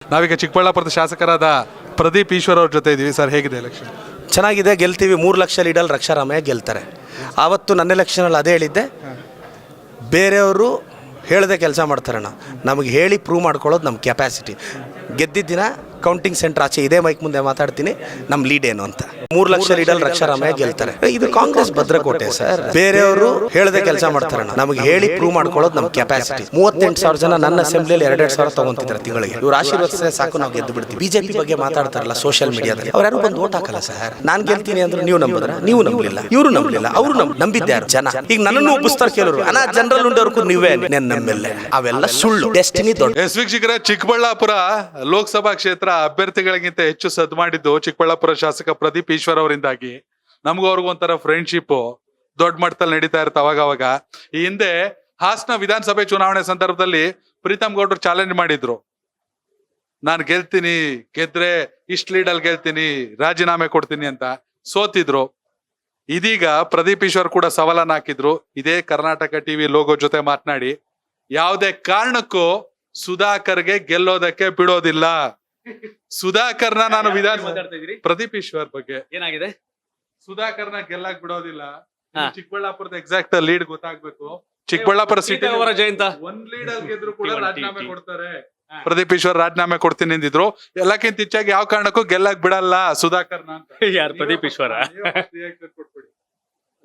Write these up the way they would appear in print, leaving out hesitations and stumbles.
ನಾವೀಗ ಚಿಕ್ಕಬಳ್ಳಾಪುರದ ಶಾಸಕರಾದ ಪ್ರದೀಪ್ ಈಶ್ವರ್ ಅವ್ರ ಜೊತೆ ಇದ್ದೀವಿ. ಸರ್, ಹೇಗಿದೆ ಎಲೆಕ್ಷನ್? ಚೆನ್ನಾಗಿದೆ, ಗೆಲ್ತೀವಿ. 3 ಲಕ್ಷ ಲೀಡಲ್ಲಿ ರಕ್ಷಾರಾಮಯ್ಯ ಗೆಲ್ತಾರೆ. ಆವತ್ತು ನನ್ನ ಎಲೆಕ್ಷನಲ್ಲಿ ಅದೇ ಹೇಳಿದ್ದೆ, ಬೇರೆಯವರು ಹೇಳದೆ ಕೆಲಸ ಮಾಡ್ತಾರಣ್ಣ, ನಮಗೆ ಹೇಳಿ ಪ್ರೂವ್ ಮಾಡ್ಕೊಳ್ಳೋದು ನಮ್ಮ ಕೆಪಾಸಿಟಿ. ಗೆದ್ದಿದ್ದ ದಿನ ಕೌಂಟಿಂಗ್ ಸೆಂಟರ್ ಆಚೆ ಇದೇ ಮೈಕ್ ಮುಂದೆ ಮಾತಾಡ್ತೀನಿ ನಮ್ಮ ಲೀಡ್ ಏನು ಅಂತ. 3 ಲಕ್ಷ ಲೀಡಲ್ಲಿ ರಕ್ಷಾರಾಮಯ್ಯ ಗೆಲ್ತಾರೆ. ಇದು ಕಾಂಗ್ರೆಸ್ ಭದ್ರಕೋಟೆ ಸರ್. ಬೇರೆಯವರು ಹೇಳದೆ ಕೆಲಸ ಮಾಡ್ತಾರಣ್ಣ, ನಮಗೆ ಹೇಳಿ ಪ್ರೂವ್ ಮಾಡ್ಕೊಳ್ಳೋದು ನಮ್ಮ ಕೆಪಾಸಿಟಿ. 38,000 ಜನ ನನ್ನ ಅಸೆಂಬ್ಲಿಯಲ್ಲಿ 2,000 ತಗೊಂತಿದ್ದಾರೆ ತಿಂಗಳಿಗೆ. ಇವ್ರು ಆಶೀರ್ವದಿಸಿದ್ರೆ ಸಾಕು, ನಾವು ಗೆದ್ದು ಬಿಡ್ತೀವಿ. ಬಿಜೆಪಿ ಬಗ್ಗೆ ಮಾತಾಡ್ತಾರಲ್ಲ ಸೋಷಿಯಲ್ ಮೀಡಿಯಾದಲ್ಲಿ, ಅವ್ರು ಯಾರು ಬಂದು ಓಟ್ ಹಾಕಲ್ಲ ಸರ್. ನಾನು ಗೆಲ್ತೀನಿ ಅಂದ್ರೆ ನೀವು ನಂಬಿದ್ರ? ನೀವು ನಂಬಲಿಲ್ಲ, ಇವರು ನಂಬಲಿಲ್ಲ, ಅವರು ನಂಬಿದ್ಯಾರು ಜನ. ಈಗ ನನ್ನನ್ನು ಒಪ್ಪಿಸ್ತಾರೆ ಕೆಲವರು, ಅನಾ ಜನರಲ್ ಉಂಡವ್ರಿಗೂ ನೀವೇ ನಮ್ಮೆಲ್ಲ. ಅವೆಲ್ಲ ಸುಳ್ಳು. ಡೆಸ್ಟಿನಿ ದೊಡ್ಡ. ವೀಕ್ಷಕರೇ, ಚಿಕ್ಕಬಳ್ಳಾಪುರ ಲೋಕಸಭಾ ಕ್ಷೇತ್ರ ಅಭ್ಯರ್ಥಿಗಳಿಗಿಂತ ಹೆಚ್ಚು ಸದ್ದು ಮಾಡಿದ್ದು ಚಿಕ್ಕಬಳ್ಳಾಪುರ ಶಾಸಕ ಪ್ರದೀಪ್ ಈಶ್ವರ್ ಅವರಿಂದಾಗಿ. ನಮಗೂ ಅವ್ರಿಗೂ ಒಂಥರ ಫ್ರೆಂಡ್ಶಿಪ್ ದೊಡ್ಡ ಮಟ್ಟದಲ್ಲಿ ನಡೀತಾ ಇರುತ್ತೆ ಅವಾಗ. ಈ ಹಿಂದೆ ಹಾಸನ ವಿಧಾನಸಭೆ ಚುನಾವಣೆ ಸಂದರ್ಭದಲ್ಲಿ ಪ್ರೀತಮ್ ಗೌಡ್ರು ಚಾಲೆಂಜ್ ಮಾಡಿದ್ರು, ನಾನು ಗೆಲ್ತೀನಿ, ಗೆದ್ರೆ ಇಷ್ಟು ಲೀಡಲ್ಲಿ ಗೆಲ್ತೀನಿ, ರಾಜೀನಾಮೆ ಕೊಡ್ತೀನಿ ಅಂತ. ಸೋತಿದ್ರು. ಇದೀಗ ಪ್ರದೀಪ್ ಈಶ್ವರ್ ಕೂಡ ಸವಾಲನ್ನ ಹಾಕಿದ್ರು. ಇದೇ ಕರ್ನಾಟಕ ಟಿವಿ ಲೋಗೋ ಜೊತೆ ಮಾತನಾಡಿ, ಯಾವುದೇ ಕಾರಣಕ್ಕೂ ಸುಧಾಕರ್ಗೆ ಗೆಲ್ಲೋದಕ್ಕೆ ಬಿಡೋದಿಲ್ಲ. ಸುಧಾಕರ್ನ ನಾನು ಪ್ರದೀಪ್ ಈಶ್ವರ್ ಬಗ್ಗೆ ಏನಾಗಿದೆ, ಸುಧಾಕರ್ನ ಗೆಲ್ಲಕ್ ಬಿಡೋದಿಲ್ಲ. ಚಿಕ್ಕಬಳ್ಳಾಪುರದ ಎಕ್ಸಾಕ್ಟ್ ಲೀಡ್ ಗೊತ್ತಾಗ್ಬೇಕು. ಚಿಕ್ಕಬಳ್ಳಾಪುರ ಸಿಟಿ ಜಯಂತ ಒಂದ್ ಲೀಡ್ ಅಲ್ಲಿ ಗೆದ್ರು ಕೂಡ ರಾಜೀನಾಮೆ ಕೊಡ್ತಾರೆ. ಪ್ರದೀಪ್ ಈಶ್ವರ್ ರಾಜೀನಾಮೆ ಕೊಡ್ತೀನಿ ಅಂದಿದ್ರು. ಎಲ್ಲಕ್ಕಿಂತ ಹೆಚ್ಚಾಗಿ ಯಾವ ಕಾರಣಕ್ಕೂ ಗೆಲ್ಲಕ್ ಬಿಡಲ್ಲ ಸುಧಾಕರ್ನ ಅಂತ. ಯಾರು? ಪ್ರದೀಪ್ ಈಶ್ವರ.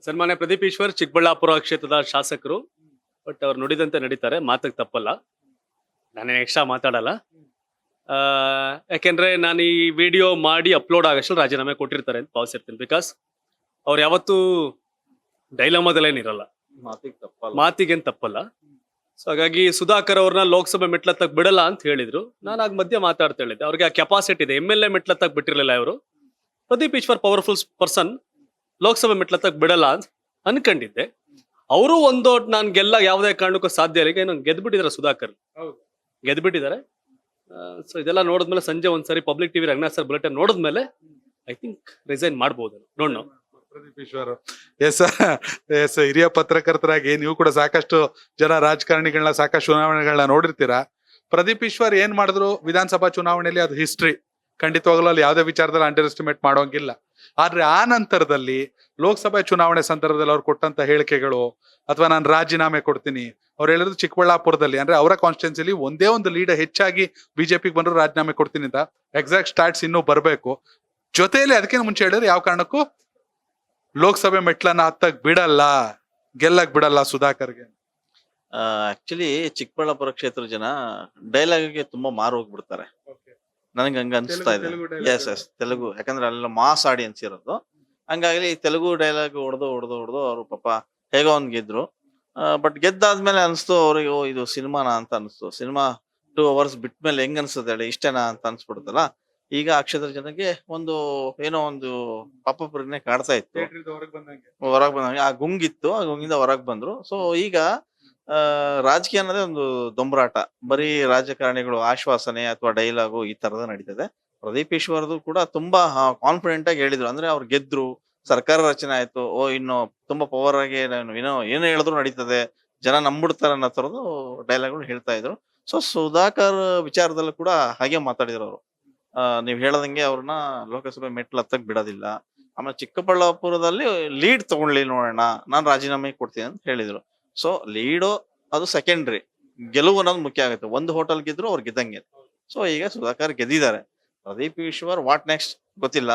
ಸನ್ಮಾನ್ಯ ಪ್ರದೀಪ್ ಈಶ್ವರ್ ಚಿಕ್ಕಬಳ್ಳಾಪುರ ಕ್ಷೇತ್ರದ ಶಾಸಕರು. ಬಟ್ ಅವ್ರು ನುಡಿದಂತೆ ನಡೀತಾರೆ, ಮಾತಕ್ಕೆ ತಪ್ಪಲ್ಲ. ನಾನೇನು ಎಕ್ಸ್ಟ್ರಾ ಮಾತಾಡಲ್ಲ. ಯಾಕೆಂದ್ರೆ ನಾನು ಈ ವಿಡಿಯೋ ಮಾಡಿ ಅಪ್ಲೋಡ್ ಆಗಷ್ಟು ರಾಜೀನಾಮೆ ಕೊಟ್ಟಿರ್ತಾರೆ ಅಂತ ಭಾವಿಸಿರ್ತೀನಿ. ಬಿಕಾಸ್ ಅವ್ರು ಯಾವತ್ತೂ ಡೈಲಮಾದಲ್ಲೇನಿರಲ್ಲ, ಮಾತಿಗೇನು ತಪ್ಪಲ್ಲ. ಸೊ ಹಾಗಾಗಿ ಸುಧಾಕರ್ ಅವ್ರನ್ನ ಲೋಕಸಭೆ ಮೆಟ್ಲತ್ತಕ್ ಬಿಡಲ್ಲ ಅಂತ ಹೇಳಿದ್ರು. ನಾನು ಆಗ ಮಧ್ಯ ಮಾತಾಡ್ತಾ ಹೇಳಿದ್ದೆ, ಅವ್ರಿಗೆ ಆ ಕೆಪಾಸಿಟಿ ಇದೆ. MLA ಮೆಟ್ಲತ್ತಕ್ ಬಿಟ್ಟಿರ್ಲಿಲ್ಲ ಇವರು. ಪ್ರದೀಪ್ ಈಶ್ವರ್ ಪವರ್ಫುಲ್ ಪರ್ಸನ್, ಲೋಕಸಭೆ ಮೆಟ್ಲತ್ತಕ್ ಬಿಡಲ್ಲ ಅಂತ ಅನ್ಕೊಂಡಿದ್ದೆ. ಅವರು ಒಂದೋಟ್ ನಾನು ಗೆಲ್ಲ ಯಾವುದೇ ಕಾರಣಕ್ಕೂ ಸಾಧ್ಯ ಇಲ್ಲ. ಈಗ ಗೆದ್ಬಿಟ್ಟಿದ್ದಾರೆ ಸುಧಾಕರ್, ಗೆದ್ಬಿಟ್ಟಿದ್ದಾರೆ. ಸೊ ಇದೆಲ್ಲ ನೋಡಿದ್ಮೇಲೆ ಸಂಜೆ ಒಂದ್ಸರಿ public TV Ranganath sir bulletin ನೋಡಿದ್ಮೇಲೆ ಐ ಥಿಂಕ್ ರಿಸೈನ್ ಮಾಡ್ಬೋದು. ನೋಡೋಣ. ಪ್ರದೀಪ್ ಈಶ್ವರ್ ಎಸ್ ಹಿರಿಯ ಪತ್ರಕರ್ತರಾಗಿ ನೀವು ಕೂಡ ಸಾಕಷ್ಟು ಜನ ರಾಜಕಾರಣಿಗಳನ್ನ, ಸಾಕಷ್ಟು ಚುನಾವಣೆಗಳನ್ನ ನೋಡಿರ್ತೀರಾ. ಪ್ರದೀಪ್ ಈಶ್ವರ್ ಏನ್ ಮಾಡಿದ್ರು ವಿಧಾನಸಭಾ ಚುನಾವಣೆಯಲ್ಲಿ ಅದು ಹಿಸ್ಟ್ರಿ. ಖಂಡಿತವಾಗ್ಲೂ ಅಲ್ಲಿ ಯಾವುದೇ ವಿಚಾರದಲ್ಲಿ ಅಂಡರ್ ಎಸ್ಟಿಮೇಟ್ ಮಾಡೋಂಗಿಲ್ಲ. ಆದ್ರೆ ಆ ನಂತರದಲ್ಲಿ ಲೋಕಸಭೆ ಚುನಾವಣೆ ಸಂದರ್ಭದಲ್ಲಿ ಅವ್ರು ಕೊಟ್ಟಂತ ಹೇಳಿಕೆಗಳು, ಅಥವಾ ನಾನು ರಾಜೀನಾಮೆ ಕೊಡ್ತೀನಿ, ಅವ್ರು ಹೇಳಿದ್ರು ಚಿಕ್ಕಬಳ್ಳಾಪುರದಲ್ಲಿ ಅಂದ್ರೆ ಅವರ ಕಾನ್ಸ್ಟಿಟ್ಯೂನ್ಸಿಲಿ ಒಂದೇ ಒಂದು ಲೀಡ್ ಹೆಚ್ಚಾಗಿ ಬಿಜೆಪಿಗೆ ಬಂದ್ರು ರಾಜೀನಾಮೆ ಕೊಡ್ತೀನಿ ಅಂತ. ಎಕ್ಸಾಕ್ಟ್ ಸ್ಟಾಟ್ಸ್ ಇನ್ನೂ ಬರಬೇಕು. ಜೊತೆಯಲ್ಲಿ ಅದಕ್ಕಿಂತ ಮುಂಚೆ ಹೇಳಿದ್ರೆ ಯಾವ ಕಾರಣಕ್ಕೂ ಲೋಕಸಭೆ ಮೆಟ್ಲನ್ನ ಹತ್ತಕ್ ಬಿಡಲ್ಲ, ಗೆಲ್ಲಕ್ ಬಿಡಲ್ಲ ಸುಧಾಕರ್ಗೆ. ಆಕ್ಚುಲಿ ಚಿಕ್ಕಬಳ್ಳಾಪುರ ಕ್ಷೇತ್ರ ಜನ ಡೈಲಾಗ್ಗೆ ತುಂಬಾ ಮಾರು ಹೋಗ್ಬಿಡ್ತಾರೆ. ನನಗೆ ಹಂಗ ಅನ್ಸ್ತಾ ಇದೆ. ಎಸ್ ತೆಲುಗು, ಯಾಕಂದ್ರೆ ಅಲ್ಲೆಲ್ಲ ಮಾಸ್ ಆಡಿಯನ್ಸ್ ಇರೋದು. ಹಂಗಾಗಿ ತೆಲುಗು ಡೈಲಾಗ್ ಹೊಡೆದು ಅವ್ರು ಪಾಪ ಹೇಗೋ ಒಂದ್ ಗೆದ್ರು. ಬಟ್ ಗೆದ್ದಾದ್ಮೇಲೆ ಅನ್ಸ್ತು ಅವ್ರಿಗೆ, ಇದು ಸಿನಿಮಾನ ಅಂತ ಅನ್ಸ್ತು. ಸಿನಿಮಾ 2 hours ಬಿಟ್ಮೇಲೆ ಹೆಂಗ್ ಅನ್ಸುತ್ತೆ ಹೇಳಿ, ಇಷ್ಟೇನಾ ಅಂತ ಅನ್ಸ್ಬಿಡುತ್ತಲ್ಲ. ಈಗ ಆ ಕ್ಷೇತ್ರ ಜನಕ್ಕೆ ಒಂದು ಏನೋ ಒಂದು ಪಾಪ ಪ್ರಜ್ಞೆ ಕಾಡ್ತಾ ಇತ್ತು. ಹೊರಗ್ ಬಂದಂಗೆ ಆ ಗುಂಗಿತ್ತು, ಆ ಗುಂಗಿಂದ ಹೊರಗ್ ಬಂದ್ರು. ಸೊ ಈಗ ರಾಜಕೀಯ ಅನ್ನೋದೇ ಒಂದು ದೊಂಬರಾಟ. ಬರೀ ರಾಜಕಾರಣಿಗಳು ಆಶ್ವಾಸನೆ ಅಥವಾ ಡೈಲಾಗು ಈ ತರದ ನಡೀತದೆ. ಪ್ರದೀಪ್ ಈಶ್ವರ್ದು ಕೂಡ ತುಂಬಾ ಕಾನ್ಫಿಡೆಂಟ್ ಆಗಿ ಹೇಳಿದ್ರು. ಅಂದ್ರೆ ಅವ್ರು ಗೆದ್ರು, ಸರ್ಕಾರ ರಚನೆ ಆಯ್ತು, ಇನ್ನು ತುಂಬಾ ಪವರ್ ಆಗಿ ಏನೋ ಹೇಳಿದ್ರು ನಡೀತದೆ, ಜನ ನಂಬಿಡ್ತಾರೆ ಅನ್ನೋ ತರದ್ದು ಡೈಲಾಗ್ಗಳು ಹೇಳ್ತಾ ಇದ್ರು. ಸೊ ಸುಧಾಕರ್ ವಿಚಾರದಲ್ಲೂ ಕೂಡ ಹಾಗೆ ಮಾತಾಡಿದ್ರು ಅವರು. ನೀವ್ ಹೇಳದಂಗೆ ಅವ್ರನ್ನ ಲೋಕಸಭೆ ಮೆಟ್ಲು ಹತ್ತಕ್ ಬಿಡೋದಿಲ್ಲ. ಆಮೇಲೆ ಚಿಕ್ಕಬಳ್ಳಾಪುರದಲ್ಲಿ ಲೀಡ್ ತಗೊಳ್ಳಿ ನೋಡೋಣ, ನಾನ್ ರಾಜೀನಾಮೆ ಕೊಡ್ತೀನಿ ಅಂತ ಹೇಳಿದ್ರು. ಸೊ ಲೀಡು ಅದು ಸೆಕೆಂಡ್ರಿ, ಗೆಲುವು ಅನ್ನೋದು ಮುಖ್ಯ ಆಗುತ್ತೆ. ಒಂದು ಹೋಟೆಲ್ ಗೆದ್ರು ಅವ್ರು ಗೆದ್ದಂಗೆ. ಸೊ ಈಗ ಸುಧಾಕರ್ ಗೆದ್ದಿದ್ದಾರೆ. ಪ್ರದೀಪ್ ಈಶ್ವರ್ ವಾಟ್ ನೆಕ್ಸ್ಟ್ ಗೊತ್ತಿಲ್ಲ.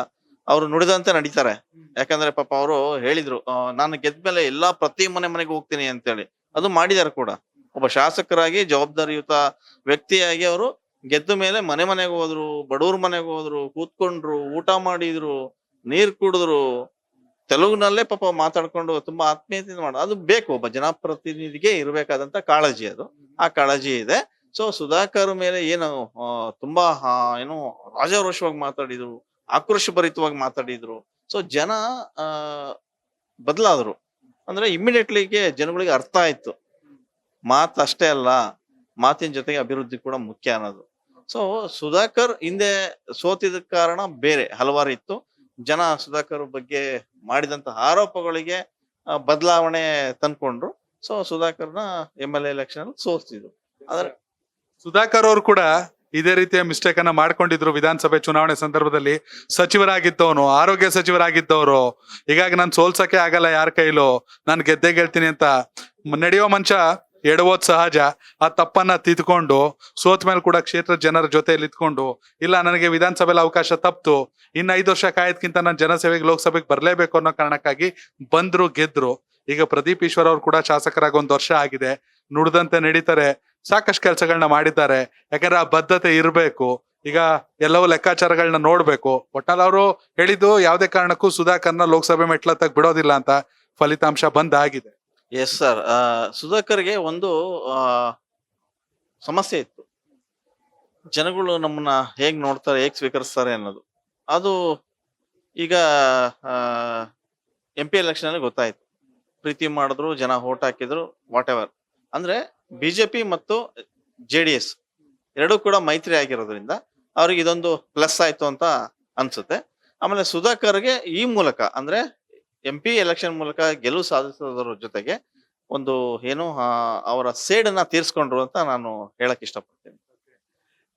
ಅವ್ರು ನುಡಿದಂತೆ ನಡೀತಾರೆ. ಯಾಕಂದ್ರೆ ಪಾಪ ಅವರು ಹೇಳಿದ್ರು, ನಾನು ಗೆದ್ಮೇಲೆ ಪ್ರತಿ ಮನೆಗೆ ಹೋಗ್ತೀನಿ ಅಂತೇಳಿ. ಅದು ಮಾಡಿದಾರೆ ಕೂಡ. ಒಬ್ಬ ಶಾಸಕರಾಗಿ ಜವಾಬ್ದಾರಿಯುತ ವ್ಯಕ್ತಿಯಾಗಿ ಅವರು ಗೆದ್ದ ಮೇಲೆ ಮನೆಗೆ ಹೋದ್ರು, ಬಡವ್ರ ಮನೆಗೆ ಹೋದ್ರು, ಕೂತ್ಕೊಂಡ್ರು, ಊಟ ಮಾಡಿದ್ರು, ನೀರ್ ಕುಡಿದ್ರು, ತೆಲುಗಿನಲ್ಲೇ ಪಾಪ ಮಾತಾಡ್ಕೊಂಡು ತುಂಬಾ ಆತ್ಮೀಯತೆ ಮಾಡೋದು. ಅದು ಬೇಕು, ಒಬ್ಬ ಜನಪ್ರತಿನಿಧಿಗೆ ಇರ್ಬೇಕಾದಂತ ಕಾಳಜಿ, ಅದು ಆ ಕಾಳಜಿ ಇದೆ. ಸೊ ಸುಧಾಕರ್ ಮೇಲೆ ಏನು ತುಂಬಾ ಏನು ರಾಜಾರೋಷವಾಗಿ ಮಾತಾಡಿದ್ರು, ಆಕ್ರೋಶಭರಿತವಾಗಿ ಮಾತಾಡಿದ್ರು. ಸೊ ಜನ ಬದಲಾದ್ರು. ಅಂದ್ರೆ ಇಮಿಡಿಯೇಟ್ಲಿಗೆ ಜನಗಳಿಗೆ ಅರ್ಥ ಆಯ್ತು, ಮಾತು ಅಷ್ಟೇ ಅಲ್ಲ, ಮಾತಿನ ಜೊತೆಗೆ ಅಭಿವೃದ್ಧಿ ಕೂಡ ಮುಖ್ಯ ಅನ್ನೋದು. ಸೊ ಸುಧಾಕರ್ ಹಿಂದೆ ಸೋತಿದ ಕಾರಣ ಬೇರೆ ಹಲವಾರು ಇತ್ತು. ಜನ ಸುಧಾಕರ್ ಬಗ್ಗೆ ಮಾಡಿದಂತ ಆರೋಪಗಳಿಗೆ ಬದಲಾವಣೆ ತಂದ್ಕೊಂಡ್ರು. ಸೊ ಸುಧಾಕರ್ನ MLA ಎಲೆಕ್ಷನ್ ಸೋತಿದ್ರು. ಆದ್ರೆ ಸುಧಾಕರ್ ಅವರು ಕೂಡ ಇದೇ ರೀತಿಯ ಮಿಸ್ಟೇಕ್ ಅನ್ನ ಮಾಡ್ಕೊಂಡಿದ್ರು ವಿಧಾನಸಭೆ ಚುನಾವಣೆ ಸಂದರ್ಭದಲ್ಲಿ. ಸಚಿವರಾಗಿದ್ದವನು, ಆರೋಗ್ಯ ಸಚಿವರಾಗಿದ್ದವರು, ಹೀಗಾಗಿ ನಾನು ಸೋಲ್ಸಕ್ಕೆ ಆಗಲ್ಲ ಯಾರ ಕೈಲೂ, ನಾನು ಗೆದ್ದೇ ಗೆಲ್ತೀನಿ ಅಂತ ನಡೆಯೋ ಮನುಷ್ಯ ಎಡವೋದ್ ಸಹಜ. ಆ ತಪ್ಪನ್ನ ತಿದ್ಕೊಂಡು ಸೋತ್ ಮೇಲೆ ಕೂಡ ಕ್ಷೇತ್ರ ಜನರ ಜೊತೆಯಲ್ಲಿ ಇದ್ಕೊಂಡು, ಇಲ್ಲ ನನಗೆ ವಿಧಾನಸಭೆಯಲ್ಲಿ ಅವಕಾಶ ತಪ್ತು, ಇನ್ನು 5 ವರ್ಷ ಕಾಯೋದ್ಕಿಂತ ನಾನು ಜನಸೇವೆಗೆ ಲೋಕಸಭೆಗೆ ಬರ್ಲೇಬೇಕು ಅನ್ನೋ ಕಾರಣಕ್ಕಾಗಿ ಬಂದ್ರು, ಗೆದ್ರು. ಈಗ ಪ್ರದೀಪ್ ಈಶ್ವರ್ ಅವ್ರು ಕೂಡ ಶಾಸಕರಾಗಿ 1 ವರ್ಷ ಆಗಿದೆ, ನುಡಿದಂತೆ ನಡೀತಾರೆ, ಸಾಕಷ್ಟು ಕೆಲಸಗಳನ್ನ ಮಾಡಿದ್ದಾರೆ. ಯಾಕಂದ್ರೆ ಆ ಬದ್ಧತೆ ಇರಬೇಕು. ಈಗ ಎಲ್ಲವೂ ಲೆಕ್ಕಾಚಾರಗಳನ್ನ ನೋಡ್ಬೇಕು. ಒಟ್ನಲ್ಲಿ ಅವರು ಹೇಳಿದ್ದು ಯಾವುದೇ ಕಾರಣಕ್ಕೂ ಸುಧಾಕರ್ನ ಲೋಕಸಭೆ ಮೆಟ್ಲತ್ತಾಗ ಬಿಡೋದಿಲ್ಲ ಅಂತ ಫಲಿತಾಂಶ ಬಂದಾಗಿದೆ. Yes sir. ಸುಧಾಕರ್ಗೆ ಒಂದು ಸಮಸ್ಯೆ ಇತ್ತು. ಜನಗಳು ನಮ್ಮನ್ನ ಹೇಗ್ ನೋಡ್ತಾರೆ, ಹೇಗ್ ಸ್ವೀಕರಿಸ್ತಾರೆ ಅನ್ನೋದು. ಅದು ಈಗ MP ಎಲೆಕ್ಷನ್ ಅಲ್ಲಿ ಗೊತ್ತಾಯ್ತು. ಪ್ರೀತಿ ಮಾಡಿದ್ರು, ಜನ ಓಟ್ ಹಾಕಿದ್ರು, ವಾಟ್ ಎವರ್. ಅಂದ್ರೆ ಬಿಜೆಪಿ ಮತ್ತು JDS ಎರಡೂ ಕೂಡ ಮೈತ್ರಿ ಆಗಿರೋದ್ರಿಂದ ಅವ್ರಿಗೆ ಇದೊಂದು ಪ್ಲಸ್ ಆಯ್ತು ಅಂತ ಅನ್ಸುತ್ತೆ. ಆಮೇಲೆ ಸುಧಾಕರ್ಗೆ ಈ ಮೂಲಕ ಅಂದ್ರೆ MP ಎಲೆಕ್ಷನ್ ಮೂಲಕ ಗೆಲುವು ಸಾಧಿಸೋದ್ರ ಜೊತೆಗೆ ಒಂದು ಏನು ಅವರ ಸೇಡನ್ನ ತೀರ್ಸ್ಕೊಂಡ್ರು ಅಂತ ನಾನು ಹೇಳಕ್ ಇಷ್ಟಪಡ್ತೀನಿ.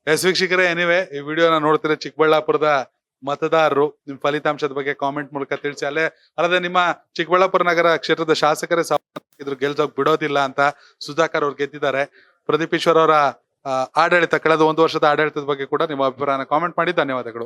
ಎಸ್ ವೀಕ್ಷಕರೇ, ಎನಿವೆ ಈ ವಿಡಿಯೋನ ನೋಡ್ತಿರೋ ಚಿಕ್ಕಬಳ್ಳಾಪುರದ ಮತದಾರರು ನಿಮ್ ಫಲಿತಾಂಶದ ಬಗ್ಗೆ ಕಾಮೆಂಟ್ ಮೂಲಕ ತಿಳಿಸಿ. ಅಲ್ಲದೆ ನಿಮ್ಮ ಚಿಕ್ಕಬಳ್ಳಾಪುರ ನಗರ ಕ್ಷೇತ್ರದ ಶಾಸಕರೇ ಇದ್ರು ಗೆಲ್ಸೋಕ್ ಬಿಡೋದಿಲ್ಲ ಅಂತ ಸುಧಾಕರ್ ಅವ್ರು ಗೆದ್ದಿದ್ದಾರೆ. ಪ್ರದೀಪ್ ಈಶ್ವರ್ ಅವರ ಆಡಳಿತ, ಕಳೆದ 1 ವರ್ಷದ ಆಡಳಿತದ ಬಗ್ಗೆ ಕೂಡ ನಿಮ್ಮ ಅಭಿಪ್ರಾಯನ ಕಾಮೆಂಟ್ ಮಾಡಿ. ಧನ್ಯವಾದಗಳು.